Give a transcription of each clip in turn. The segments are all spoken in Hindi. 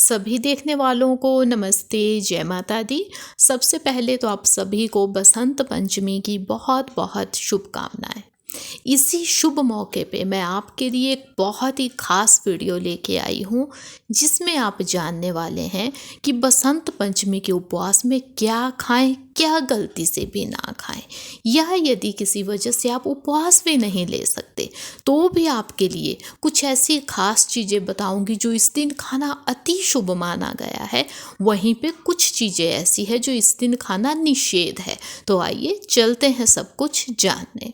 सभी देखने वालों को नमस्ते, जय माता दी। सबसे पहले तो आप सभी को बसंत पंचमी की बहुत बहुत शुभकामनाएं। इसी शुभ मौके पे मैं आपके लिए एक बहुत ही खास वीडियो लेके आई हूँ, जिसमें आप जानने वाले हैं कि बसंत पंचमी के उपवास में क्या खाएं, क्या गलती से भी ना खाएं, या यदि किसी वजह से आप उपवास भी नहीं ले सकते तो भी आपके लिए कुछ ऐसी खास चीज़ें बताऊंगी जो इस दिन खाना अति शुभ माना गया है। वहीं पे कुछ चीज़ें ऐसी है जो इस दिन खाना निषेध है। तो आइए चलते हैं सब कुछ जानने।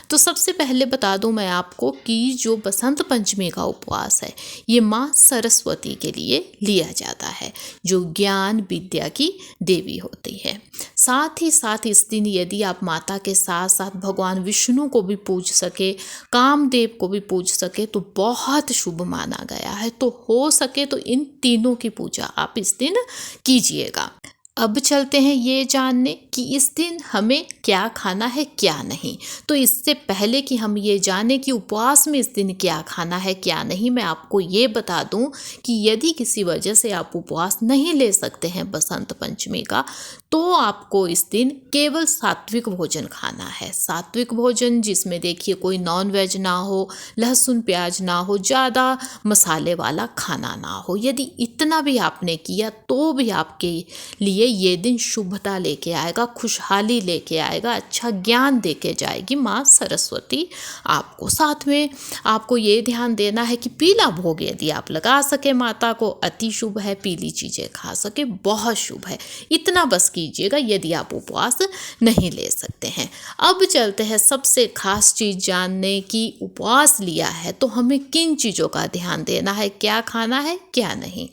तो सबसे पहले बता दूं मैं आपको कि जो बसंत पंचमी का उपवास है ये माँ सरस्वती के लिए लिया जाता है, जो ज्ञान विद्या की देवी होती है। साथ ही साथ इस दिन यदि आप माता के साथ साथ भगवान विष्णु को भी पूज सके, कामदेव को भी पूज सके तो बहुत शुभ माना गया है। तो हो सके तो इन तीनों की पूजा आप इस दिन कीजिएगा। अब चलते हैं ये जानने कि इस दिन हमें क्या खाना है क्या नहीं। तो इससे पहले कि हम ये जाने कि उपवास में इस दिन क्या खाना है क्या नहीं, मैं आपको ये बता दूं कि यदि किसी वजह से आप उपवास नहीं ले सकते हैं बसंत पंचमी का, तो आपको इस दिन केवल सात्विक भोजन खाना है। सात्विक भोजन जिसमें देखिए कोई नॉन वेज ना हो, लहसुन प्याज ना हो, ज़्यादा मसाले वाला खाना ना हो। यदि इतना भी आपने किया तो भी आपके लिए ये दिन शुभता लेके आएगा, खुशहाली लेके आएगा, अच्छा ज्ञान देके जाएगी माँ सरस्वती आपको। साथ में आपको ये ध्यान देना है कि पीला भोग यदि आप लगा सके माता को अति शुभ है, पीली चीज़ें खा सके बहुत शुभ है। इतना बस कीजिएगा यदि आप उपवास नहीं ले सकते हैं। अब चलते हैं सबसे खास चीज़ जानने की उपवास लिया है तो हमें किन चीज़ों का ध्यान देना है, क्या खाना है क्या नहीं।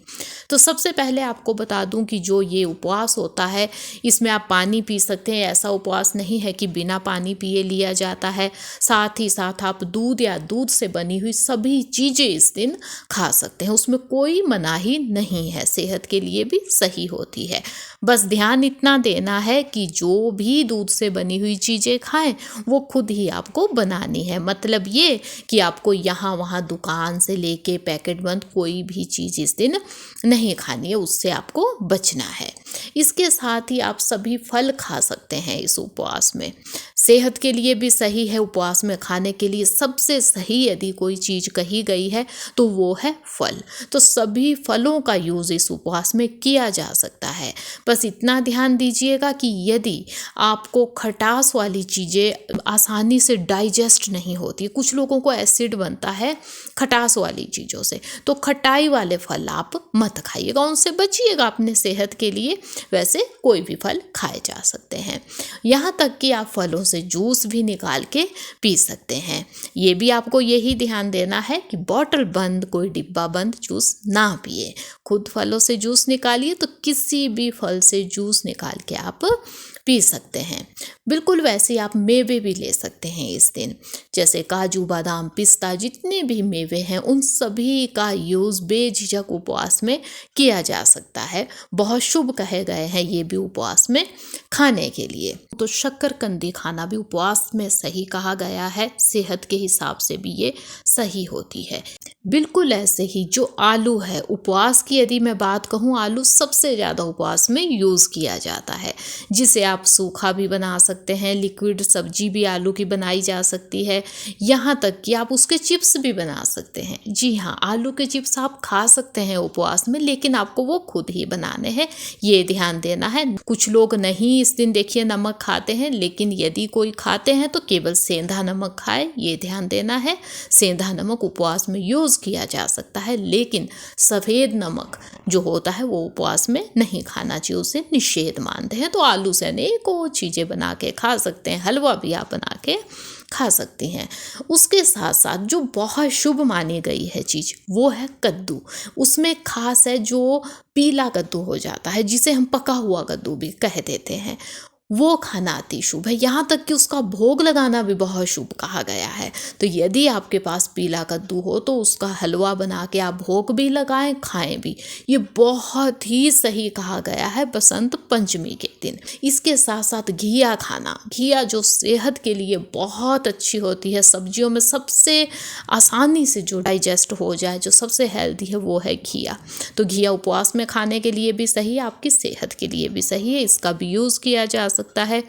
तो सबसे पहले आपको बता दूं कि जो ये उपवास होता है इसमें आप पानी पी सकते हैं। ऐसा उपवास नहीं है कि बिना पानी पिए लिया जाता है। साथ ही साथ आप दूध या दूध से बनी हुई सभी चीज़ें इस दिन खा सकते हैं, उसमें कोई मनाही नहीं है, सेहत के लिए भी सही होती है। बस ध्यान इतना देना है कि जो भी दूध से बनी हुई चीज़ें खाएं वो खुद ही आपको बनानी है। मतलब ये कि आपको यहाँ वहाँ दुकान से लेके पैकेट बंद कोई भी चीज़ इस दिन नहीं खानी है, उससे आपको बचना है। इसके साथ ही आप सभी फल खा सकते हैं इस उपवास में, सेहत के लिए भी सही है। उपवास में खाने के लिए सबसे सही यदि कोई चीज़ कही गई है तो वो है फल। तो सभी फलों का यूज़ इस उपवास में किया जा सकता है। बस इतना ध्यान दीजिएगा कि यदि आपको खटास वाली चीज़ें आसानी से डाइजेस्ट नहीं होती, कुछ लोगों को एसिड बनता है खटास वाली चीज़ों से, तो खटाई वाले फल आप मत खाइएगा, उनसे बचिएगा अपने सेहत के लिए। वैसे कोई भी फल खाए जा सकते हैं। यहाँ तक कि आप फलों से जूस भी निकाल के पी सकते हैं। ये भी आपको यही ध्यान देना है कि बॉटल बंद, कोई डिब्बा बंद जूस ना पिए। खुद फलों से जूस निकालिए तो किसी भी फल से जूस निकाल के आप पी सकते हैं। बिल्कुल वैसे आप मेवे भी ले सकते हैं इस दिन, जैसे काजू, बादाम, पिस्ता, जितने भी मेवे हैं उन सभी का यूज़ बेझिझक उपवास में किया जा सकता है। बहुत शुभ कहे गए हैं ये भी उपवास में खाने के लिए। तो शक्करकंदी खाना भी उपवास में सही कहा गया है, सेहत के हिसाब से भी ये सही होती है। बिल्कुल ऐसे ही जो आलू है, उपवास की यदि मैं बात कहूँ, आलू सबसे ज़्यादा उपवास में यूज़ किया जाता है, जिसे आप सूखा भी बना सकते हैं, लिक्विड सब्जी भी आलू की बनाई जा सकती है, यहाँ तक कि आप उसके चिप्स भी बना सकते हैं। जी हाँ, आलू के चिप्स आप खा सकते हैं उपवास में, लेकिन आपको वो खुद ही बनाने हैं, ये ध्यान देना है। कुछ लोग नहीं इस दिन देखिए नमक खाते हैं, लेकिन यदि कोई खाते हैं तो केवल सेंधा नमक खाए, ये ध्यान देना है। सेंधा नमक उपवास में यूज़ किया जा सकता है, लेकिन सफ़ेद नमक जो होता है वो उपवास में नहीं खाना चाहिए, उसे निषेध मानते हैं। तो आलू से अनेकों चीज़ें बना के खा सकते हैं, हलवा भी आप बना के खा सकती हैं। उसके साथ साथ जो बहुत शुभ मानी गई है चीज़ वो है कद्दू। उसमें खास है जो पीला कद्दू हो जाता है, जिसे हम पका हुआ कद्दू भी कह देते हैं, वो खाना अति शुभ है। यहाँ तक कि उसका भोग लगाना भी बहुत शुभ कहा गया है। तो यदि आपके पास पीला कद्दू हो तो उसका हलवा बना के आप भोग भी लगाएं, खाएं भी। ये बहुत ही सही कहा गया है बसंत पंचमी के दिन। इसके साथ साथ घिया खाना, घिया जो सेहत के लिए बहुत अच्छी होती है, सब्जियों में सबसे आसानी से जो डाइजेस्ट हो जाए, जो सबसे हेल्दी है वो है घिया। तो घिया उपवास में खाने के लिए भी सही है, आपकी सेहत के लिए भी सही है, इसका भी यूज़ किया जा सकता है।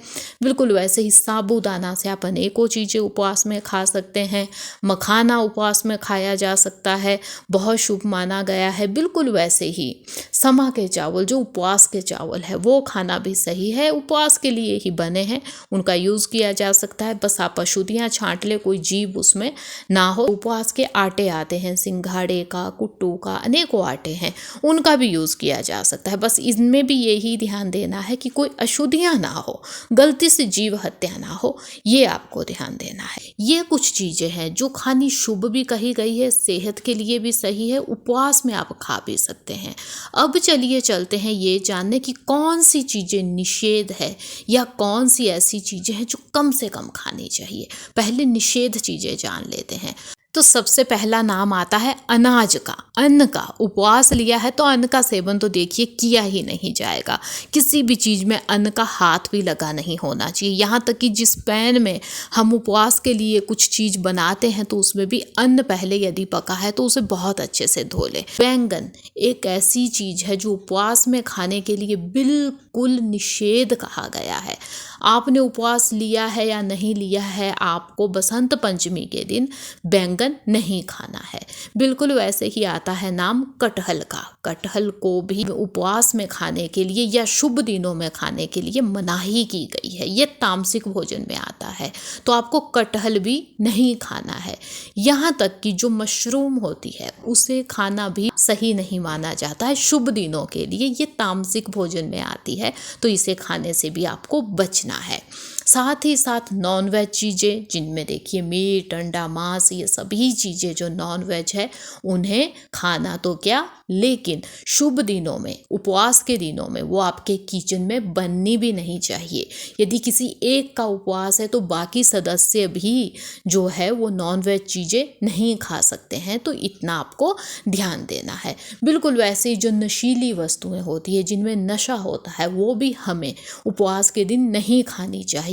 बिल्कुल वैसे ही साबूदाना से आप अनेकों चीज़ें उपवास में खा सकते हैं। मखाना उपवास में खाया जा सकता है, बहुत शुभ माना गया है। बिल्कुल वैसे ही समा के चावल, जो उपवास के चावल है, वो खाना भी सही है, उपवास के लिए ही बने हैं, उनका यूज़ किया जा सकता है। बस आप अशुद्धियाँ छांट ले, कोई जीव उसमें ना हो। उपवास के आटे आते हैं, सिंघाड़े का, कुट्टू का, अनेकों आटे हैं, उनका भी यूज़ किया जा सकता है। बस इनमें भी यही ध्यान देना है कि कोई अशुद्धियाँ ना हो, गलती से जीव हत्या ना हो, ये आपको ध्यान देना है। ये कुछ चीज़ें हैं जो खानी शुभ भी कही गई है, सेहत के लिए भी सही है, उपवास में आप खा भी सकते हैं। अब चलिए चलते हैं ये जानने की कौन सी चीज़ें निषेध है या कौन सी ऐसी चीज़ें हैं जो कम से कम खानी चाहिए। पहले निषेध चीज़ें जान लेते हैं। तो सबसे पहला नाम आता है अनाज का, अन्न का। उपवास लिया है तो अन्न का सेवन तो देखिए किया ही नहीं जाएगा। किसी भी चीज़ में अन्न का हाथ भी लगा नहीं होना चाहिए। यहाँ तक कि जिस पैन में हम उपवास के लिए कुछ चीज़ बनाते हैं तो उसमें भी अन्न पहले यदि पका है तो उसे बहुत अच्छे से धो लें। बैंगन एक ऐसी चीज़ है जो उपवास में खाने के लिए बिल्कुल निषेध कहा गया है। आपने उपवास लिया है या नहीं लिया है, आपको बसंत पंचमी के दिन बैंगन नहीं खाना है। बिल्कुल वैसे ही आता है नाम कटहल का। कटहल को भी उपवास में खाने के लिए या शुभ दिनों में खाने के लिए मनाही की गई है, ये तामसिक भोजन में आता है, तो आपको कटहल भी नहीं खाना है। यहाँ तक कि जो मशरूम होती है उसे खाना भी सही नहीं माना जाता है शुभ दिनों के लिए, ये तामसिक भोजन में आती है, तो इसे खाने से भी आपको बचना है। साथ ही साथ नॉनवेज चीज़ें, जिनमें देखिए मीट, अंडा, मांस, ये सभी चीज़ें जो नॉनवेज है उन्हें खाना तो क्या, लेकिन शुभ दिनों में, उपवास के दिनों में वो आपके किचन में बननी भी नहीं चाहिए। यदि किसी एक का उपवास है तो बाकी सदस्य भी जो है वो नॉनवेज चीज़ें नहीं खा सकते हैं, तो इतना आपको ध्यान देना है। बिल्कुल वैसे ही जो नशीली वस्तुएं होती है, जिनमें नशा होता है, वो भी हमें उपवास के दिन नहीं खानी चाहिए।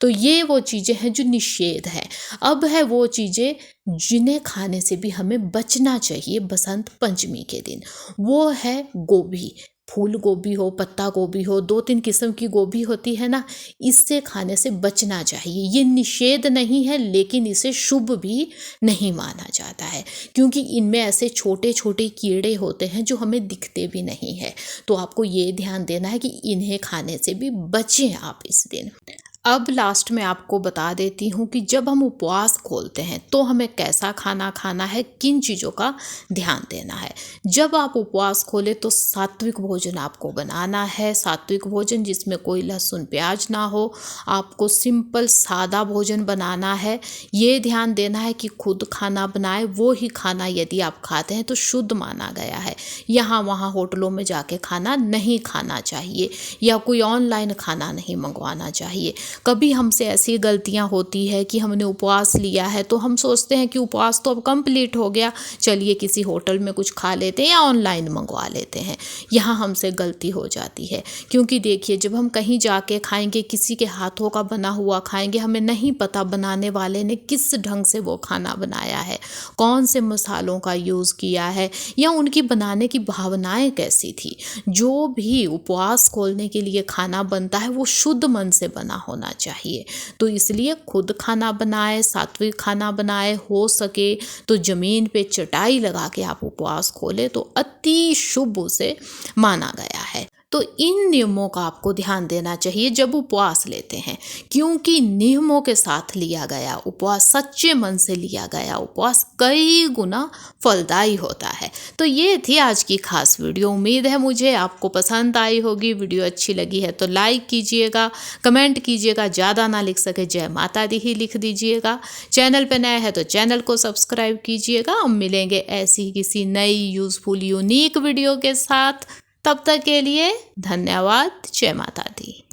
तो ये वो चीज़ें हैं जो निषेध है। अब है वो चीज़ें जिन्हें खाने से भी हमें बचना चाहिए बसंत पंचमी के दिन। वो है गोभी, फूल गोभी हो, पत्ता गोभी हो, 2-3 किस्म की गोभी होती है ना, इससे खाने से बचना चाहिए। ये निषेध नहीं है, लेकिन इसे शुभ भी नहीं माना जाता है, क्योंकि इनमें ऐसे छोटे छोटे कीड़े होते हैं जो हमें दिखते भी नहीं है। तो आपको ये ध्यान देना है कि इन्हें खाने से भी बचें आप इस दिन। अब लास्ट में आपको बता देती हूँ कि जब हम उपवास खोलते हैं तो हमें कैसा खाना खाना है, किन चीज़ों का ध्यान देना है। जब आप उपवास खोलें तो सात्विक भोजन आपको बनाना है। सात्विक भोजन जिसमें कोई लहसुन प्याज ना हो, आपको सिंपल सादा भोजन बनाना है। ये ध्यान देना है कि खुद खाना बनाए, वो ही खाना यदि आप खाते हैं तो शुद्ध माना गया है। यहाँ वहाँ होटलों में जाके खाना नहीं खाना चाहिए या कोई ऑनलाइन खाना नहीं मंगवाना चाहिए। कभी हमसे ऐसी गलतियां होती है कि हमने उपवास लिया है तो हम सोचते हैं कि उपवास तो अब कंप्लीट हो गया, चलिए किसी होटल में कुछ खा लेते हैं या ऑनलाइन मंगवा लेते हैं। यहाँ हमसे गलती हो जाती है, क्योंकि देखिए जब हम कहीं जाके खाएंगे, किसी के हाथों का बना हुआ खाएंगे, हमें नहीं पता बनाने वाले ने किस ढंग से वो खाना बनाया है, कौन से मसालों का यूज़ किया है, या उनकी बनाने की भावनाएं कैसी थी। जो भी उपवास खोलने के लिए खाना बनता है वो शुद्ध मन से बना होना चाहिए। तो इसलिए खुद खाना बनाए, सात्विक खाना बनाए, हो सके तो जमीन पे चटाई लगा के आप उपवास खोले तो अति शुभ उसे माना गया है। तो इन नियमों का आपको ध्यान देना चाहिए जब उपवास लेते हैं, क्योंकि नियमों के साथ लिया गया उपवास, सच्चे मन से लिया गया उपवास कई गुना फलदायी होता है। तो ये थी आज की खास वीडियो। उम्मीद है मुझे आपको पसंद आई होगी। वीडियो अच्छी लगी है तो लाइक कीजिएगा, कमेंट कीजिएगा, ज़्यादा ना लिख सके जय माता दी ही लिख दीजिएगा। चैनल पे नए हैं तो चैनल को सब्सक्राइब कीजिएगा। हम मिलेंगे ऐसी किसी नई यूज़फुल यूनिक वीडियो के साथ। तब तक के लिए धन्यवाद। जय माता दी।